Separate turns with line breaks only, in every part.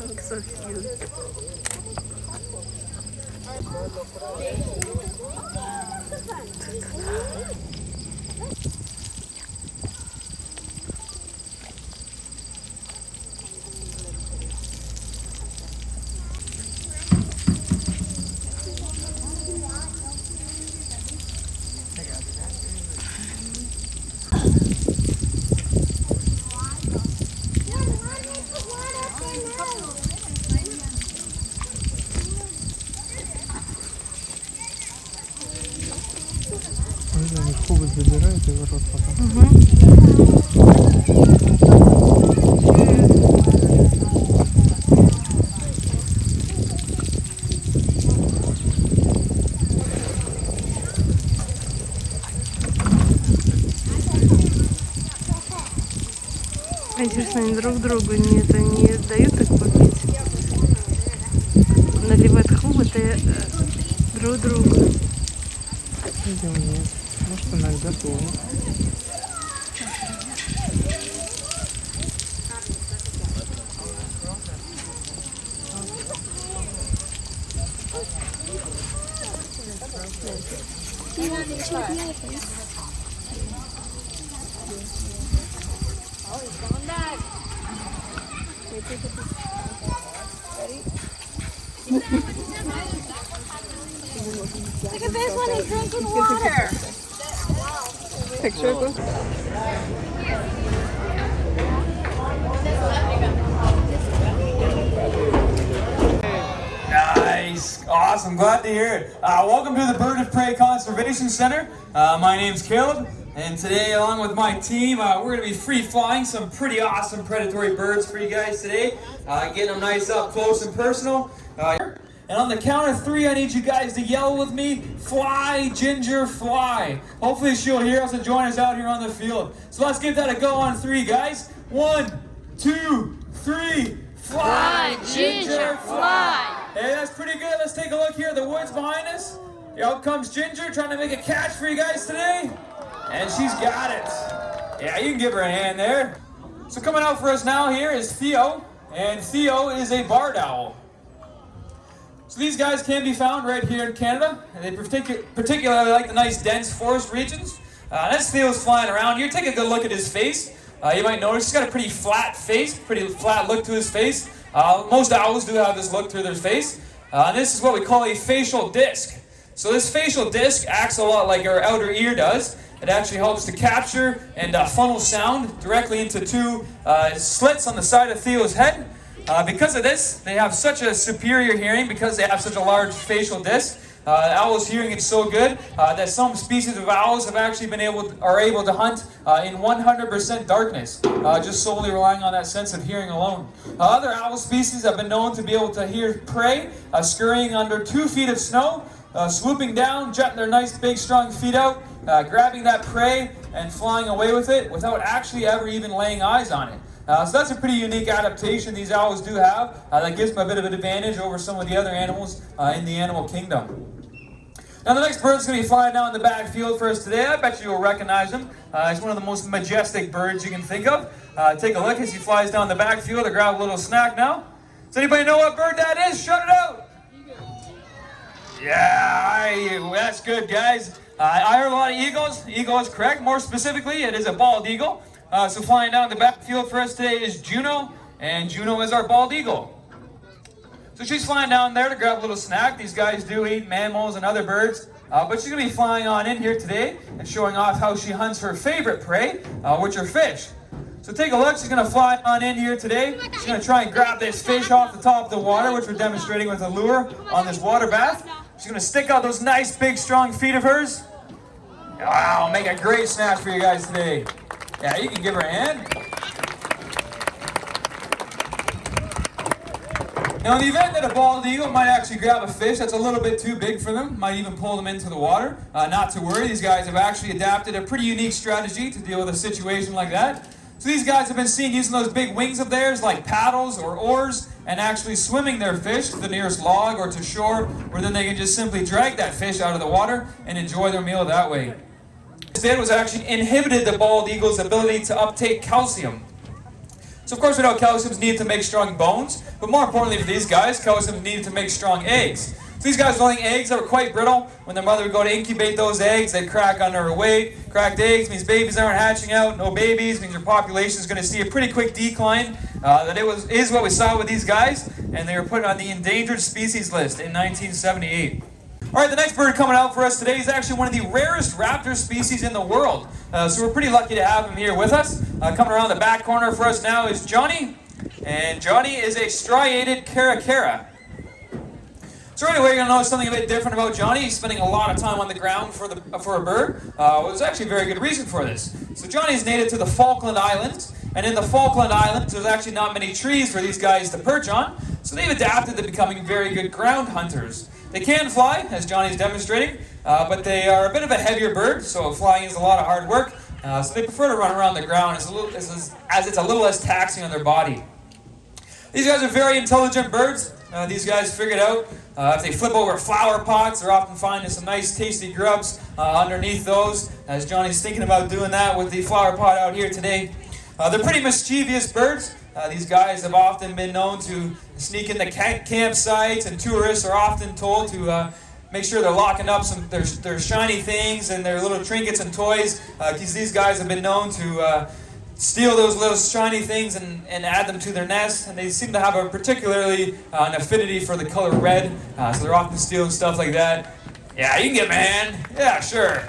Looks so cute.
Они кубы забирают и в рот потом.
Интересно, они друг другу не дают так попить? Наливают хоботы друг другу.
Видимо, нет. Может, иногда тоже.
Oh, he's going back. Ready? Look at this one, he's drinking water.
Picture.
Nice. Awesome. Glad to hear it. Welcome to the Bird of Prey Conservation Center. My name's Caleb, and today, along with my team, we're going to be free flying some pretty awesome predatory birds for you guys today. Getting them nice up close and personal. And on the count of 3, I need you guys to yell with me, "Fly, Ginger, fly." Hopefully she'll hear us and join us out here on the field. So let's give that a go on 3, guys. 1, 2, 3. Fly, Ginger, fly. Hey, that's pretty good. Let's take a look here at the woods behind us. Here out comes Ginger trying to make a catch for you guys today. And she's got it. Yeah, you can give her a hand there. So coming out for us now here is Theo. And Theo is a barred owl. So these guys can be found right here in Canada. And they particularly like the nice dense forest regions. As Theo's flying around here, take a good look at his face. You might notice he's got a pretty flat face, pretty flat look to his face. Most owls do have this look to their face. And this is what we call a facial disc. So this facial disc acts a lot like our outer ear does. It actually helps to capture and funnel sound directly into 2 slits on the side of Theo's head. Because of this, they have such a superior hearing because they have such a large facial disc. The owl's hearing is so good that some species of owls have actually are able to hunt in 100% darkness, just solely relying on that sense of hearing alone. Other owl species have been known to be able to hear prey scurrying under 2 feet of snow, swooping down, jutting their nice big strong feet out, grabbing that prey and flying away with it without actually ever even laying eyes on it. So that's a pretty unique adaptation these owls do have that gives them a bit of an advantage over some of the other animals in the animal kingdom. Now the next bird is going to be flying down in the backfield for us today. I bet you will recognize him. He's one of the most majestic birds you can think of. Take a look as he flies down the backfield to grab a little snack now. Does anybody know what bird that is? Shout it out! Yeah, that's good, guys. I heard a lot of eagles. Eagle is correct. More specifically, it is a bald eagle. So flying down the backfield for us today is Juno, and Juno is our bald eagle. So she's flying down there to grab a little snack. These guys do eat mammals and other birds, but she's going to be flying on in here today and showing off how she hunts her favorite prey, which are fish. So take a look. She's going to fly on in here today. She's going to try and grab this fish off the top of the water, which we're demonstrating with a lure on this water bath. She's going to stick out those nice, big, strong feet of hers. Wow, make a great snack for you guys today. Yeah, you can give her a hand. Now, in the event that a bald eagle might actually grab a fish that's a little bit too big for them, might even pull them into the water, not to worry. These guys have actually adapted a pretty unique strategy to deal with a situation like that. So these guys have been seen using those big wings of theirs like paddles or oars and actually swimming their fish to the nearest log or to shore, where then they can just simply drag that fish out of the water and enjoy their meal that way. Instead, was actually inhibited the bald eagle's ability to uptake calcium. So of course we know calcium's needed to make strong bones, but more importantly for these guys, calcium's needed to make strong eggs. So these guys were laying eggs that were quite brittle. When their mother would go to incubate those eggs, they'd crack under her weight. Cracked eggs means babies aren't hatching out. No babies means your population is going to see a pretty quick decline. That is what we saw with these guys, and they were put on the endangered species list in 1978. All right, the next bird coming out for us today is actually one of the rarest raptor species in the world. So we're pretty lucky to have him here with us. Coming around the back corner for us now is Johnny, and Johnny is a striated caracara. So right away, you're going to notice something a bit different about Johnny. He's spending a lot of time on the ground for a bird. There's actually a very good reason for this. So Johnny is native to the Falkland Islands, and in the Falkland Islands, there's actually not many trees for these guys to perch on, so they've adapted to becoming very good ground hunters. They can fly, as Johnny's demonstrating, but they are a bit of a heavier bird, so flying is a lot of hard work, so they prefer to run around the ground as it's a little less taxing on their body. These guys are very intelligent birds. These guys figured out if they flip over flower pots, they're often finding some nice tasty grubs underneath those, as Johnny's thinking about doing that with the flower pot out here today. They're pretty mischievous birds. These guys have often been known to sneak into campsites, and tourists are often told to make sure they're locking up their shiny things and their little trinkets and toys, because these guys have been known to steal those little shiny things and add them to their nest, and they seem to have a particularly an affinity for the color red, so they're often stealing stuff like that. Yeah, you can get my hand. Yeah, sure.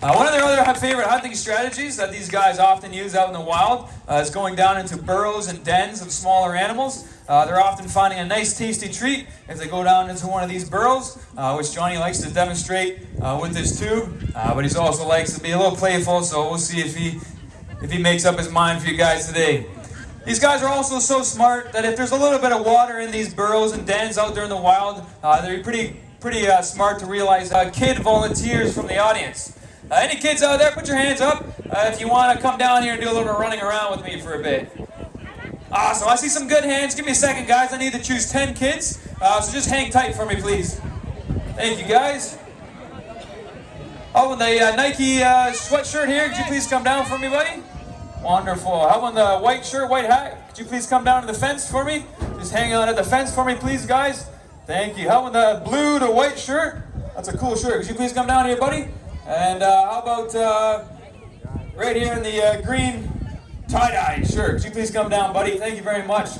One of their other favorite hunting strategies that these guys often use out in the wild is going down into burrows and dens of smaller animals. They're often finding a nice tasty treat if they go down into one of these burrows, which Johnny likes to demonstrate with this tube, but he also likes to be a little playful, so we'll see if he makes up his mind for you guys today. These guys are also so smart that if there's a little bit of water in these burrows and dens out there in the wild, they're pretty smart to realize kid volunteers from the audience. Any kids out there, put your hands up if you want to come down here and do a little running around with me for a bit. Awesome. I see some good hands. Give me a second, guys. I need to choose 10 kids, so just hang tight for me, please. Thank you, guys. Oh, and the Nike sweatshirt here, could you please come down for me, buddy? Wonderful. How about the white shirt, white hat? Could you please come down to the fence for me? Just hang on at the fence for me, please, guys. Thank you. How about the blue to white shirt? That's a cool shirt. Could you please come down here, buddy? And how about right here in the green tie-dye shirt? Could you please come down, buddy? Thank you very much.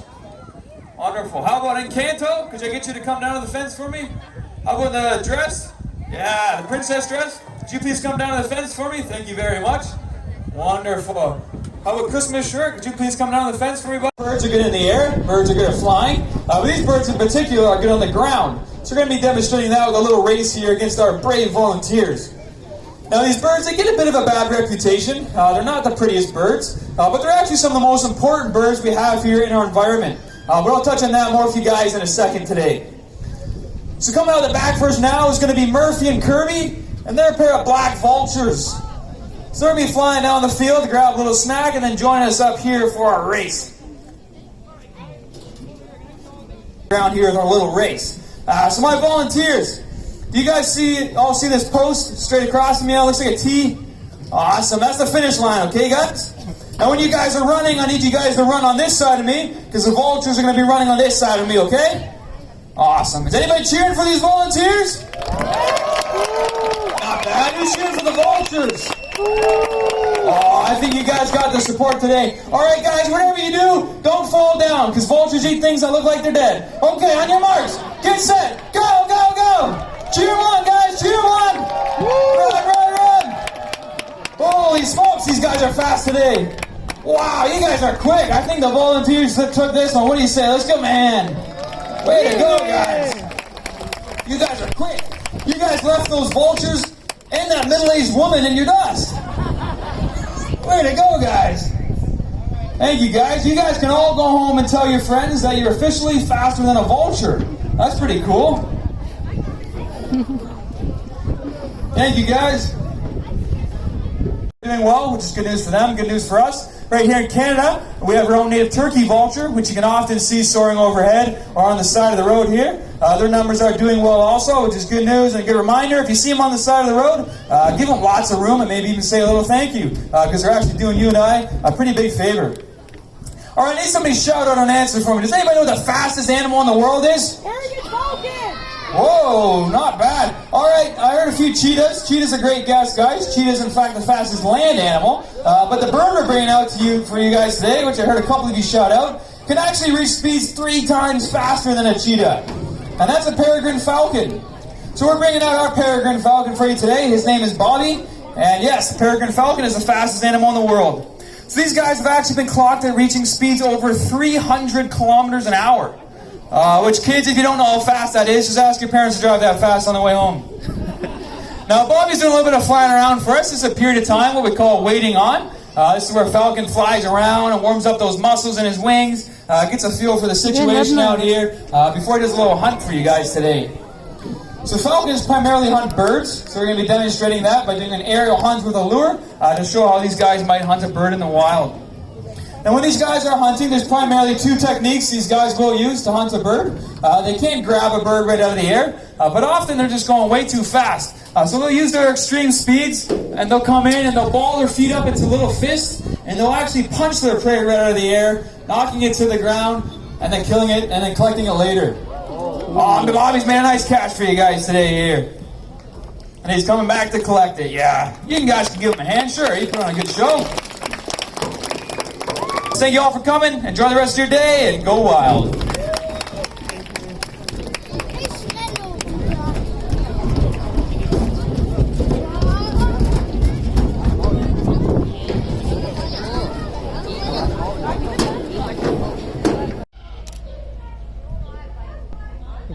Wonderful. How about Encanto? Could I get you to come down to the fence for me? How about the dress? Yeah, the princess dress? Could you please come down to the fence for me? Thank you very much. Wonderful. How about Christmas shirt? Could you please come down to the fence for me, buddy? Birds are good in the air. Birds are good at flying. But these birds in particular are good on the ground. So we're going to be demonstrating that with a little race here against our brave volunteers. Now these birds, they get a bit of a bad reputation. They're not the prettiest birds, but they're actually some of the most important birds we have here in our environment. But I'll touch on that more with you guys in a second today. So coming out of the back first now is going to be Murphy and Kirby, and they're a pair of black vultures. So they're going to be flying down the field to grab a little snack and then join us up here for our race. Around here with our little race. So my volunteers, do you guys all see this post straight across from me? It looks like a T. Awesome. That's the finish line, okay, guys? And when you guys are running, I need you guys to run on this side of me, because the vultures are going to be running on this side of me, okay? Awesome. Is anybody cheering for these volunteers? Not bad. Who's cheering for the vultures? Oh, I think you guys got the support today. All right, guys, whatever you do, don't fall down, because vultures eat things that look like they're dead. Okay, on your marks, get set, go, go, go! Cheer them on, guys! Cheer them on! Run, run, run! Holy smokes, these guys are fast today. Wow, you guys are quick. I think the volunteers took this one. What do you say? Let's go, man. Way to go, guys. You guys are quick. You guys left those vultures and that middle-aged woman in your dust. Way to go, guys. Thank you, guys. You guys can all go home and tell your friends that you're officially faster than a vulture. That's pretty cool. Thank you, guys. Doing well, which is good news for them, good news for us. Right here in Canada, we have our own native turkey vulture, which you can often see soaring overhead or on the side of the road here. Their numbers are doing well also, which is good news and a good reminder. If you see them on the side of the road, give them lots of room and maybe even say a little thank you, because they're actually doing you and I a pretty big favor. All right, I need somebody to shout out an answer for me. Does anybody know what the fastest animal in the world is?
Peregrine Falcon.
Whoa, not bad. All right, I heard a few cheetahs. Cheetah's a great guess, guys. Cheetah's, in fact, the fastest land animal. But the bird we're bringing out to you for you guys today, which I heard a couple of you shout out, can actually reach speeds 3 times faster than a cheetah. And that's a Peregrine Falcon. So we're bringing out our Peregrine Falcon for you today. His name is Bobby. And yes, the Peregrine Falcon is the fastest animal in the world. So these guys have actually been clocked at reaching speeds over 300 kilometers an hour. Which, kids, if you don't know how fast that is, just ask your parents to drive that fast on the way home. Now, Bobby's doing a little bit of flying around for us. This is a period of time, what we call waiting on. This is where Falcon flies around and warms up those muscles in his wings, gets a feel for the situation out here before he does a little hunt for you guys today. So Falcons primarily hunt birds, so we're going to be demonstrating that by doing an aerial hunt with a lure to show how these guys might hunt a bird in the wild. And when these guys are hunting, there's primarily 2 techniques these guys will use to hunt a bird. They can't grab a bird right out of the air, but often they're just going way too fast. So they'll use their extreme speeds, and they'll come in and they'll ball their feet up into little fists, and they'll actually punch their prey right out of the air, knocking it to the ground, and then killing it, and then collecting it later. Bobby's made a nice catch for you guys today here. And he's coming back to collect it, yeah. You guys can give him a hand, sure, he put on a good show. Thank you all for coming. Enjoy the rest of your day and go wild.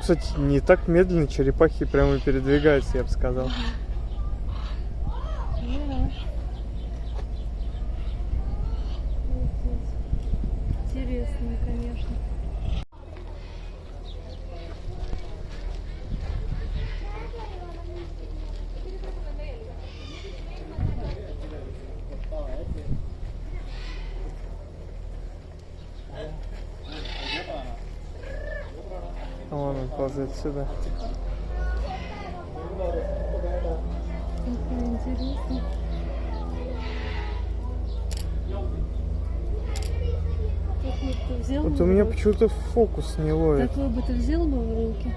Кстати, не так медленно черепахи прямо передвигаются, я бы сказал.
Интересно, конечно.
Вон он ползет сюда.
Как интересно. Такой бы ты взял
Вот
бы
у меня
в руки.
почему-то фокус не ловит.
Такой бы ты взял бы в руки.